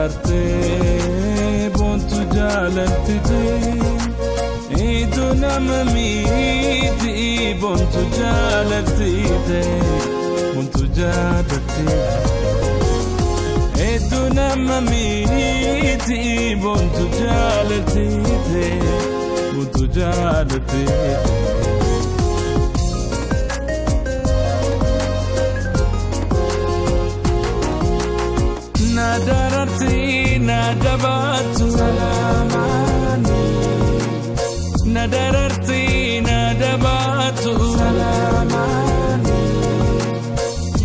dararte bontu jaalantite iduna mamiti bontu jaalantite bontu jaalantite iduna mamiti bontu jaalantite bontu jaalantite Nadararti nadabatu salamani Nadararti nadabatu salamani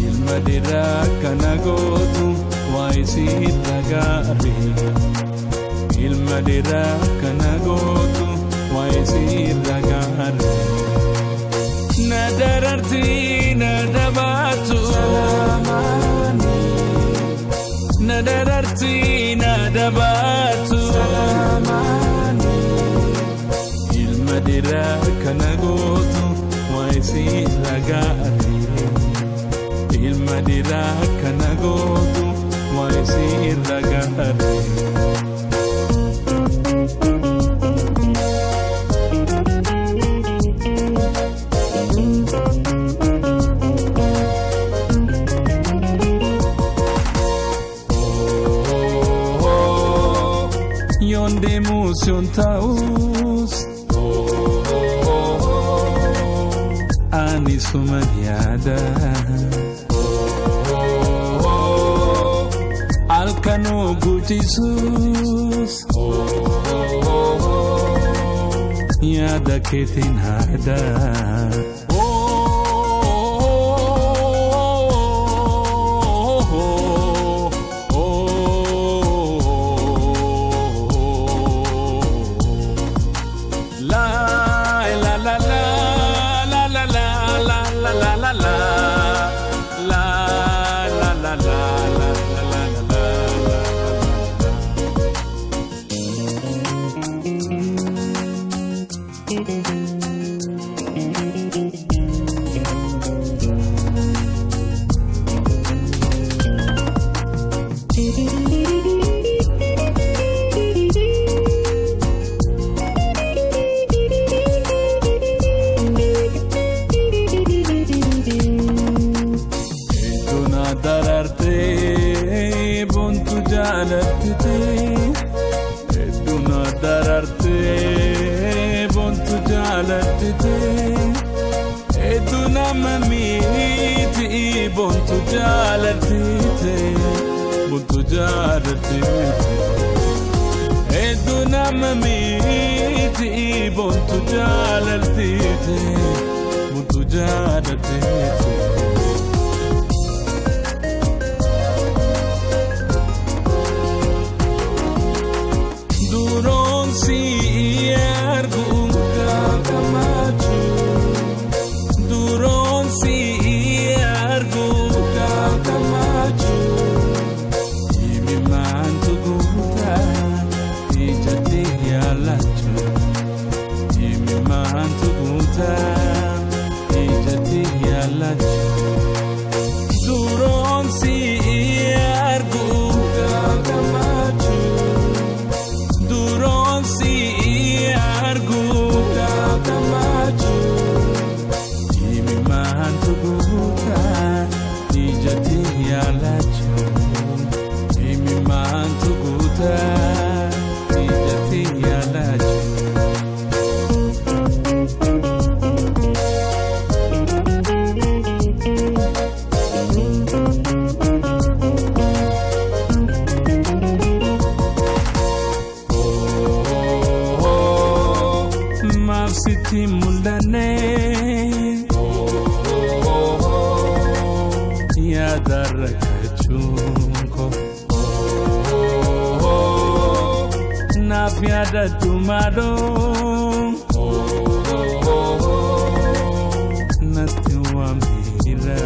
Ilmadira kanagotu waisi ragari Ilmadira kanagotu waisi ragari Nadararti nadabatu salamani Nadararti nadabatu salamani Ilmadira kanagotu waisi ragari Ilmadira kanagotu waisi ragari Yonde emotion taus Ani sumadiada Alcano gutisus Yada ketin hada Dararte bontu jaalantite Eduna dararte bontu jaalantite Eduna mamiti bontu jaalantite bontu jaalantite Eduna mamiti bontu jaalantite bontu jaalantite Si ergu kakamaju Duron si ergu kakamaju Imi mantu guta Ijati yalachu Imi mantu guta Ijati yalachu Duron si ergu kakamaju Duron si argu kakamaju Imi mantu guta Ijati yalachu Imi mantu guta Ijati yalachu Mafsiti mulane Yadar kachunko Nafiada tumado Natiwa mira